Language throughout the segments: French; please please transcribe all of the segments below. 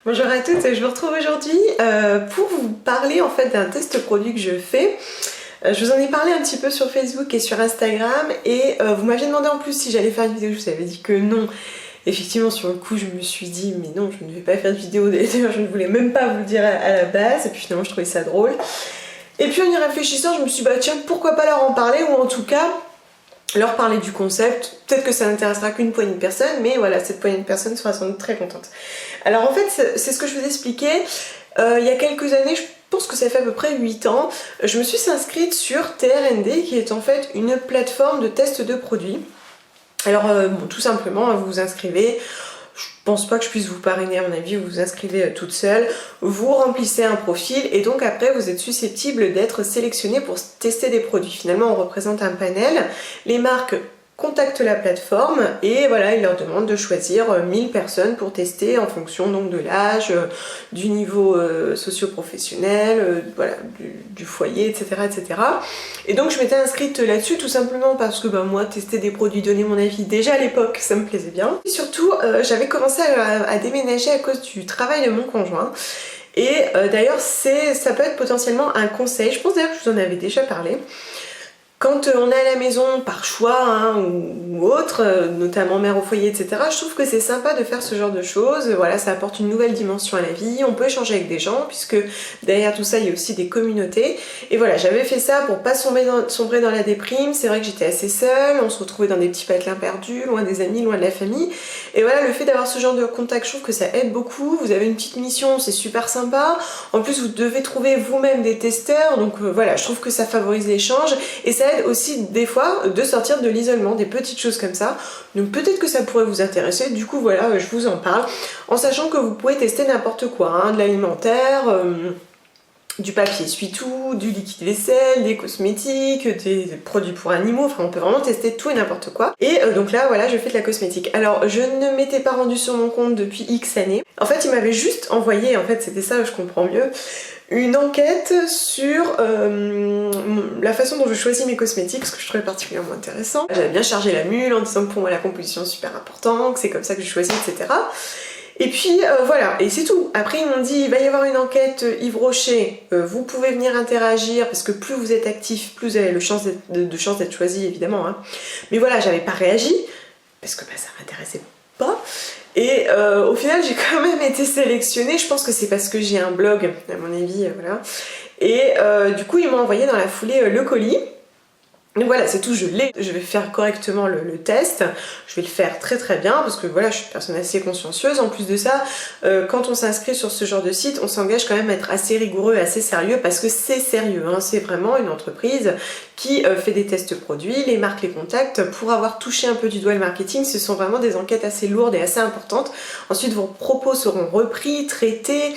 Bonjour à toutes, je vous retrouve aujourd'hui pour vous parler en fait d'un test produit que je fais. Je vous en ai parlé un petit peu sur Facebook et sur Instagram et vous m'aviez demandé en plus si j'allais faire une vidéo, je vous avais dit que non. Effectivement sur le coup je me suis dit mais non, je ne vais pas faire de vidéo, d'ailleurs je ne voulais même pas vous le dire à la base et puis finalement je trouvais ça drôle. Et puis en y réfléchissant je me suis dit bah tiens pourquoi pas leur en parler ou en tout cas leur parler du concept, peut-être que ça n'intéressera qu'une poignée de personnes, mais voilà, cette poignée de personnes sera sans doute très contente. Alors en fait, c'est ce que je vous expliquais, il y a quelques années, je pense que ça fait à peu près 8 ans, je me suis inscrite sur TRND, qui est en fait une plateforme de test de produits. Alors bon, tout simplement, vous vous inscrivez. Je pense pas que je puisse vous parrainer à mon avis, vous vous inscrivez toute seule, vous remplissez un profil et donc après vous êtes susceptible d'être sélectionné pour tester des produits. Finalement on représente un panel, les marques contactent la plateforme et voilà, ils leur demandent de choisir 1000 personnes pour tester en fonction donc de l'âge, du niveau socio-professionnel, voilà, du foyer, etc., etc. Et donc je m'étais inscrite là-dessus tout simplement parce que bah, moi tester des produits, donner mon avis déjà à l'époque ça me plaisait bien. Et surtout j'avais commencé à déménager à cause du travail de mon conjoint. Et d'ailleurs ça peut être potentiellement un conseil, je pense d'ailleurs que je vous en avais déjà parlé. Quand on est à la maison par choix hein, ou autre, notamment mère au foyer, etc., je trouve que c'est sympa de faire ce genre de choses. Voilà, ça apporte une nouvelle dimension à la vie, on peut échanger avec des gens, puisque derrière tout ça, il y a aussi des communautés. Et voilà, j'avais fait ça pour pas sombrer dans la déprime. C'est vrai que j'étais assez seule, on se retrouvait dans des petits patelins perdus, loin des amis, loin de la famille. Et voilà, le fait d'avoir ce genre de contact, je trouve que ça aide beaucoup. Vous avez une petite mission, c'est super sympa. En plus, vous devez trouver vous-même des testeurs, donc voilà, je trouve que ça favorise l'échange. Et ça aussi des fois de sortir de l'isolement, des petites choses comme ça, donc peut-être que ça pourrait vous intéresser, du coup voilà je vous en parle, en sachant que vous pouvez tester n'importe quoi, hein, de l'alimentaire, du papier essuie-tout, du liquide vaisselle, des cosmétiques, des produits pour animaux, enfin on peut vraiment tester tout et n'importe quoi. Et donc là voilà je fais de la cosmétique. Alors je ne m'étais pas rendue sur mon compte depuis X années. En fait il m'avait juste envoyé, en fait c'était ça je comprends mieux, une enquête sur la façon dont je choisis mes cosmétiques, ce que je trouvais particulièrement intéressant. J'avais bien chargé la mule en disant que pour moi la composition est super importante, que c'est comme ça que je choisis, etc. Et puis voilà, et c'est tout. Après ils m'ont dit il va y avoir une enquête Yves Rocher, vous pouvez venir interagir parce que plus vous êtes actif, plus vous avez de chance d'être choisi évidemment. Hein. Mais voilà, j'avais pas réagi parce que bah, ça m'intéressait pas. Et au final j'ai quand même été sélectionnée, je pense que c'est parce que j'ai un blog à mon avis, voilà. Et du coup ils m'ont envoyé dans la foulée le colis. Donc voilà, c'est tout, je l'ai. Je vais faire correctement le test, je vais le faire très très bien parce que voilà, je suis une personne assez consciencieuse. En plus de ça, quand on s'inscrit sur ce genre de site, on s'engage quand même à être assez rigoureux, assez sérieux parce que c'est sérieux, hein. C'est vraiment une entreprise qui fait des tests produits, les marques les contactent. Pour avoir touché un peu du doigt le marketing, ce sont vraiment des enquêtes assez lourdes et assez importantes. Ensuite, vos propos seront repris, traités,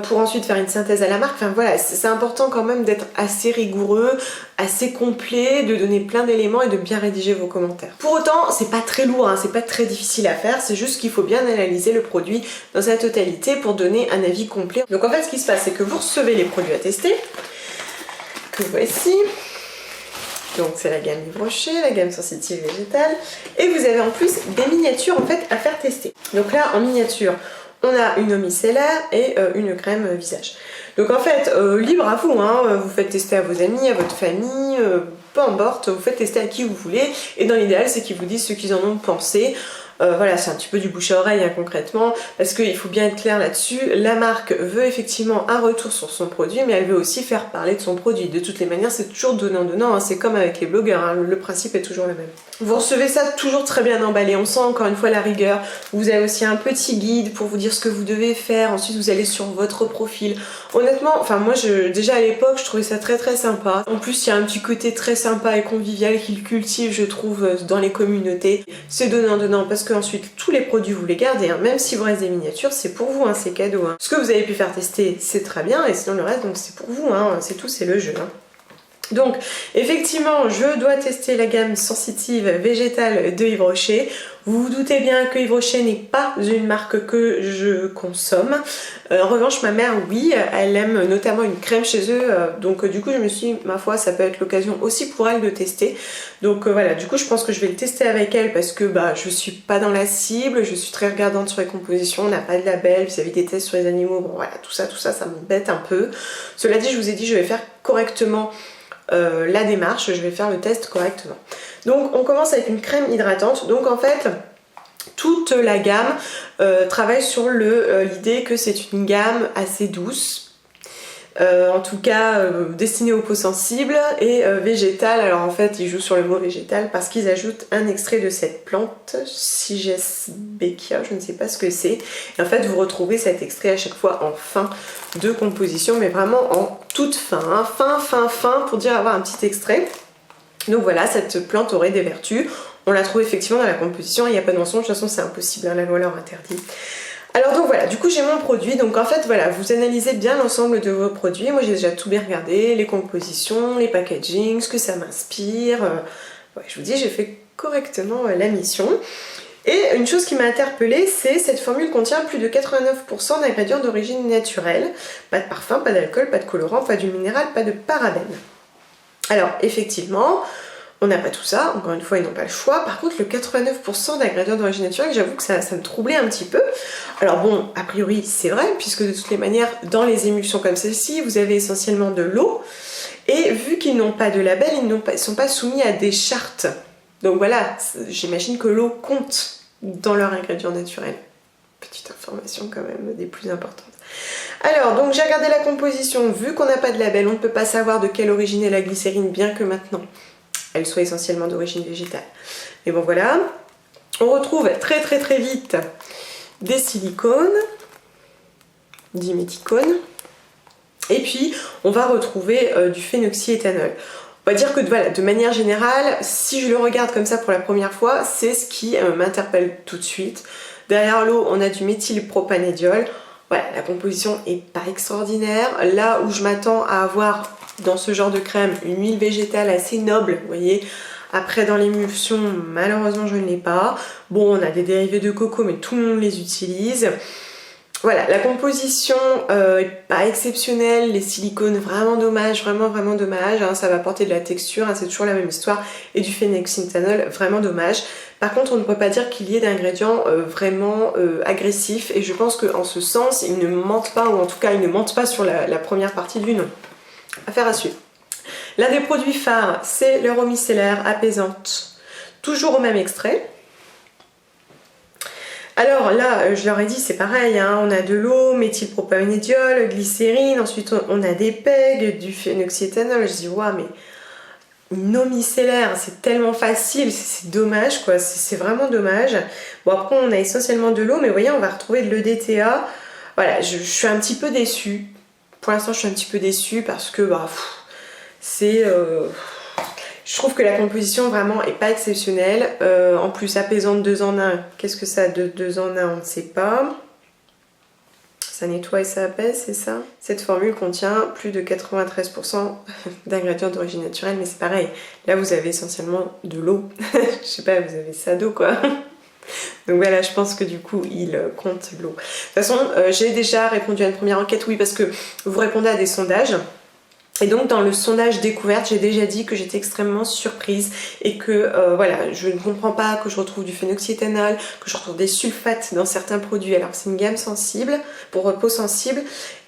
pour ensuite faire une synthèse à la marque. Enfin voilà, c'est important quand même d'être assez rigoureux, assez complet, de donner plein d'éléments et de bien rédiger vos commentaires. Pour autant, c'est pas très lourd, hein, c'est pas très difficile à faire, c'est juste qu'il faut bien analyser le produit dans sa totalité pour donner un avis complet. Donc en fait, ce qui se passe, c'est que vous recevez les produits à tester, que voici. Donc c'est la gamme Yves Rocher, la gamme sensitive végétale, et vous avez en plus des miniatures en fait à faire tester. Donc là, en miniature, on a une eau micellaire et une crème visage. Donc en fait, libre à vous, hein, vous faites tester à vos amis, à votre famille, peu importe, vous faites tester à qui vous voulez, et dans l'idéal, c'est qu'ils vous disent ce qu'ils en ont pensé. Voilà, c'est un petit peu du bouche à oreille hein, concrètement, parce qu'il faut bien être clair là-dessus, la marque veut effectivement un retour sur son produit, mais elle veut aussi faire parler de son produit. De toutes les manières, c'est toujours donnant-donnant, hein, c'est comme avec les blogueurs, hein, le principe est toujours le même. Vous recevez ça toujours très bien emballé, on sent encore une fois la rigueur, vous avez aussi un petit guide pour vous dire ce que vous devez faire, ensuite vous allez sur votre profil. Honnêtement, enfin moi déjà à l'époque je trouvais ça très très sympa, en plus il y a un petit côté très sympa et convivial qu'il cultive je trouve dans les communautés, c'est donnant parce que ensuite tous les produits vous les gardez, hein. Même si vous reste des miniatures c'est pour vous, hein, c'est cadeau. Hein. Ce que vous avez pu faire tester c'est très bien et sinon le reste donc c'est pour vous, hein. C'est tout, c'est le jeu. Hein. Donc effectivement je dois tester la gamme sensitive végétale de Yves Rocher. Vous vous doutez bien que Yves Rocher n'est pas une marque que je consomme. En revanche, ma mère, oui, elle aime notamment une crème chez eux. Donc du coup, je me suis dit, ma foi, ça peut être l'occasion aussi pour elle de tester. Donc voilà, du coup, je pense que je vais le tester avec elle parce que je suis pas dans la cible, je suis très regardante sur les compositions, on n'a pas de label vis-à-vis des tests sur les animaux. Bon voilà, tout ça, ça m'embête un peu. Cela dit, je vous ai dit, je vais faire correctement la démarche, je vais faire le test correctement. Donc on commence avec une crème hydratante. Donc en fait, toute la gamme travaille sur l'idée que c'est une gamme assez douce, en tout cas destinée aux peaux sensibles et végétale. Alors en fait ils jouent sur le mot végétal parce qu'ils ajoutent un extrait de cette plante, Sigesbeckia, je ne sais pas ce que c'est. Et en fait vous retrouvez cet extrait à chaque fois en fin de composition, mais vraiment en toute fin, hein, fin pour dire avoir un petit extrait. Donc voilà, cette plante aurait des vertus. On la trouve effectivement dans la composition, il n'y a pas de mensonge, de toute façon c'est impossible, hein, la loi leur interdit. Alors donc voilà, du coup j'ai mon produit, donc en fait voilà, vous analysez bien l'ensemble de vos produits. Moi j'ai déjà tout bien regardé, les compositions, les packagings, ce que ça m'inspire. Ouais, je vous dis, j'ai fait correctement la mission. Et une chose qui m'a interpellée, c'est cette formule contient plus de 89% d'ingrédients d'origine naturelle. Pas de parfum, pas d'alcool, pas de colorant, pas d'huile minérale, pas de parabènes. Alors effectivement, on n'a pas tout ça, encore une fois ils n'ont pas le choix. Par contre le 89% d'ingrédients d'origine naturelle, j'avoue que ça me troublait un petit peu. Alors bon, a priori c'est vrai, puisque de toutes les manières, dans les émulsions comme celle-ci, vous avez essentiellement de l'eau. Et vu qu'ils n'ont pas de label, ils ne sont pas soumis à des chartes. Donc voilà, j'imagine que l'eau compte dans leurs ingrédients naturels. Petite information quand même des plus importantes. Alors, donc j'ai regardé la composition, vu qu'on n'a pas de label, on ne peut pas savoir de quelle origine est la glycérine, bien que maintenant elle soit essentiellement d'origine végétale. Mais bon voilà, on retrouve très vite des silicones, diméthicones, et puis on va retrouver du phénoxyéthanol. On va dire que voilà, de manière générale, si je le regarde comme ça pour la première fois, c'est ce qui m'interpelle tout de suite. Derrière l'eau, on a du méthylpropanédiol. Voilà, la composition est pas extraordinaire. Là où je m'attends à avoir dans ce genre de crème une huile végétale assez noble, vous voyez, après dans l'émulsion, malheureusement je ne l'ai pas. Bon, on a des dérivés de coco, mais tout le monde les utilise. Voilà, la composition est pas exceptionnelle, les silicones vraiment dommage, vraiment dommage, hein, ça va apporter de la texture, hein, c'est toujours la même histoire, et du phénoxyéthanol, vraiment dommage. Par contre, on ne peut pas dire qu'il y ait d'ingrédients vraiment agressifs, et je pense qu'en ce sens, ils ne mentent pas, ou en tout cas, ils ne mentent pas sur la première partie du nom. Affaire à suivre. L'un des produits phares, c'est leur micellaire apaisante, toujours au même extrait. Alors là, je leur ai dit, c'est pareil, hein, on a de l'eau, méthylpropanédiol, glycérine, ensuite on a des PEG, du phénoxyéthanol. Je dis, waouh, mais une eau micellaire, c'est tellement facile, c'est dommage, quoi, c'est vraiment dommage. Bon, après, on a essentiellement de l'eau, mais vous voyez, on va retrouver de l'EDTA. Voilà, je suis un petit peu déçue. Pour l'instant, je suis un petit peu déçue parce que, c'est... Je trouve que la composition vraiment est pas exceptionnelle. En plus, apaisante 2 en 1. Qu'est-ce que ça a de 2 en 1? On ne sait pas. Ça nettoie et ça apaise, c'est ça? Cette formule contient plus de 93% d'ingrédients d'origine naturelle, mais c'est pareil. Là, vous avez essentiellement de l'eau. Je sais pas, vous avez ça d'eau, quoi. Donc voilà, je pense que du coup, il compte l'eau. De toute façon, j'ai déjà répondu à une première enquête, oui, parce que vous répondez à des sondages. Et donc dans le sondage découverte, j'ai déjà dit que j'étais extrêmement surprise et que voilà, je ne comprends pas que je retrouve du phénoxyéthanol, que je retrouve des sulfates dans certains produits. Alors c'est une gamme sensible, pour peau sensible.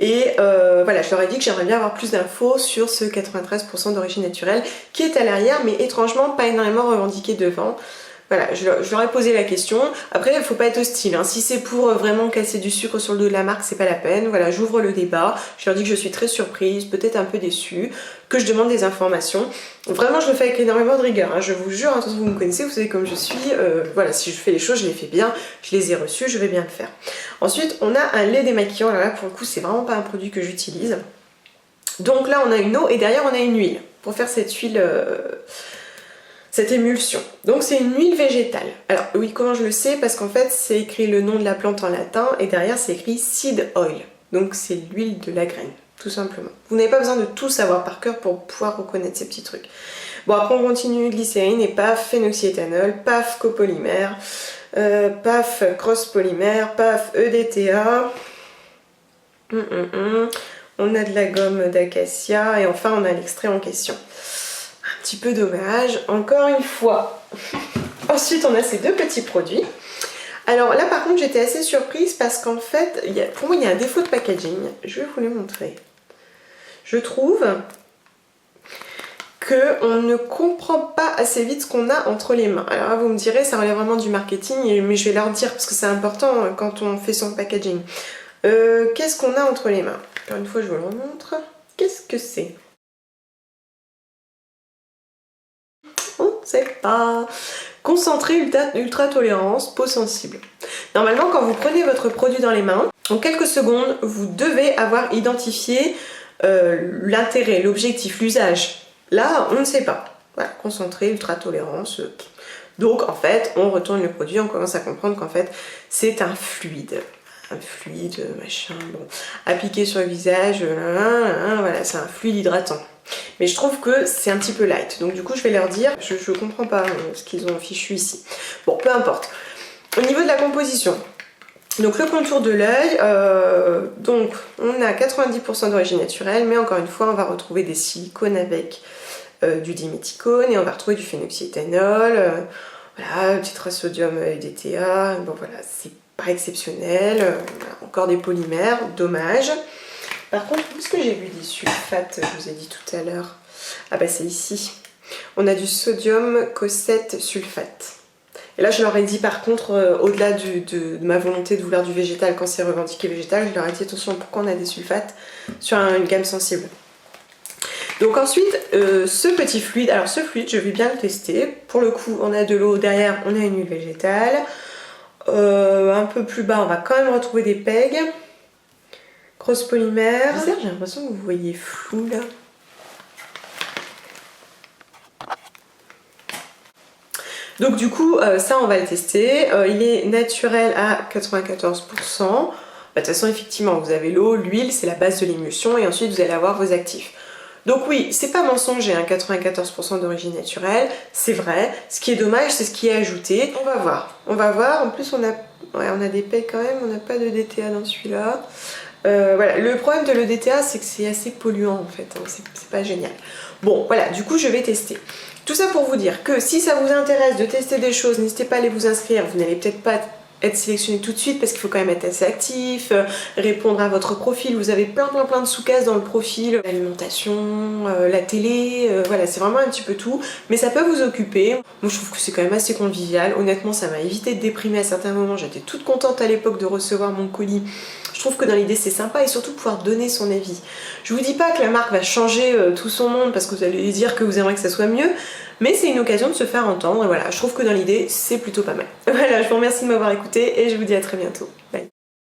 Et voilà, je leur ai dit que j'aimerais bien avoir plus d'infos sur ce 93% d'origine naturelle qui est à l'arrière, mais étrangement pas énormément revendiqué devant. Voilà, je leur ai posé la question. Après, il ne faut pas être hostile, hein. Si c'est pour vraiment casser du sucre sur le dos de la marque, c'est pas la peine. Voilà, j'ouvre le débat. Je leur dis que je suis très surprise, peut-être un peu déçue, que je demande des informations. Vraiment, je le fais avec énormément de rigueur, hein. Je vous jure, hein, vous me connaissez, vous savez comme je suis. Voilà, si je fais les choses, je les fais bien. Je les ai reçues, je vais bien le faire. Ensuite, on a un lait démaquillant. Alors là, pour le coup, c'est vraiment pas un produit que j'utilise. Donc là, on a une eau et derrière, on a une huile. Pour faire cette huile... cette émulsion. Donc c'est une huile végétale. Alors oui, comment je le sais? Parce qu'en fait c'est écrit le nom de la plante en latin et derrière c'est écrit seed oil. Donc c'est l'huile de la graine, tout simplement. Vous n'avez pas besoin de tout savoir par cœur pour pouvoir reconnaître ces petits trucs. Bon, après on continue, glycérine et paf, phénoxyéthanol, paf, copolymère. Paf, cross polymère, paf, EDTA. On a de la gomme d'acacia et enfin on a l'extrait en question. Un petit peu dommage, encore une fois. Ensuite on a ces deux petits produits. Alors là par contre j'étais assez surprise parce qu'en fait, pour moi il y a un défaut de packaging. Je vais vous le montrer. Je trouve qu'on ne comprend pas assez vite ce qu'on a entre les mains. Alors là, vous me direz, ça relève vraiment du marketing, mais je vais leur dire parce que c'est important quand on fait son packaging. Qu'est-ce qu'on a entre les mains? Encore une fois, je vous le remontre. Qu'est-ce que c'est? On ne sait pas. Concentré ultra tolérance, peau sensible. Normalement, quand vous prenez votre produit dans les mains, en quelques secondes, vous devez avoir identifié l'intérêt, l'objectif, l'usage. Là, on ne sait pas. Voilà, concentré, ultra tolérance. Donc, en fait, on retourne le produit, on commence à comprendre qu'en fait, c'est un fluide. Un fluide, machin, bon. Appliqué sur le visage, voilà, c'est un fluide hydratant. Mais je trouve que c'est un petit peu light. Donc, du coup, je vais leur dire, je comprends pas ce qu'ils ont fichu ici. Bon, peu importe. Au niveau de la composition, donc le contour de l'œil, donc on a 90% d'origine naturelle, mais encore une fois, on va retrouver des silicones avec du diméthicone et on va retrouver du phénoxyéthanol, voilà, tétrasodium EDTA, bon voilà, c'est pas exceptionnel, voilà, encore des polymères, dommage. Par contre, où est-ce que j'ai vu des sulfates, je vous ai dit tout à l'heure? Ah bah c'est ici, on a du sodium cossette sulfate. Et là, je leur ai dit par contre, au-delà de ma volonté de vouloir du végétal quand c'est revendiqué végétal, je leur ai dit attention, pourquoi on a des sulfates sur une gamme sensible. Donc ensuite, ce petit fluide, alors ce fluide, je vais bien le tester. Pour le coup, on a de l'eau, derrière, on a une huile végétale. Un peu plus bas, on va quand même retrouver des PEG. Cross polymère. Bizarre, j'ai l'impression que vous voyez flou là. Donc du coup, ça on va le tester. Il est naturel à 94%. Bah, de toute façon, effectivement, vous avez l'eau, l'huile, c'est la base de l'émulsion, et ensuite vous allez avoir vos actifs. Donc oui, c'est pas mensonger, hein, 94% d'origine naturelle, c'est vrai. Ce qui est dommage, c'est ce qui est ajouté. On va voir. On va voir. En plus, on a des PEG quand même, on n'a pas de DTA dans celui-là. Voilà, le problème de l'EDTA, c'est que c'est assez polluant en fait, hein. C'est pas génial. Bon, voilà, du coup, je vais tester. Tout ça pour vous dire que si ça vous intéresse de tester des choses, n'hésitez pas à aller vous inscrire. Vous n'allez peut-être pas être sélectionné tout de suite parce qu'il faut quand même être assez actif, répondre à votre profil. Vous avez plein de sous-cases dans le profil, l'alimentation, la télé, voilà, c'est vraiment un petit peu tout. Mais ça peut vous occuper. Moi, je trouve que c'est quand même assez convivial. Honnêtement, ça m'a évité de déprimer à certains moments. J'étais toute contente à l'époque de recevoir mon colis. Je trouve que dans l'idée c'est sympa et surtout pouvoir donner son avis. Je vous dis pas que la marque va changer tout son monde parce que vous allez dire que vous aimeriez que ça soit mieux, mais c'est une occasion de se faire entendre et voilà, je trouve que dans l'idée c'est plutôt pas mal. Voilà, je vous remercie de m'avoir écouté et je vous dis à très bientôt.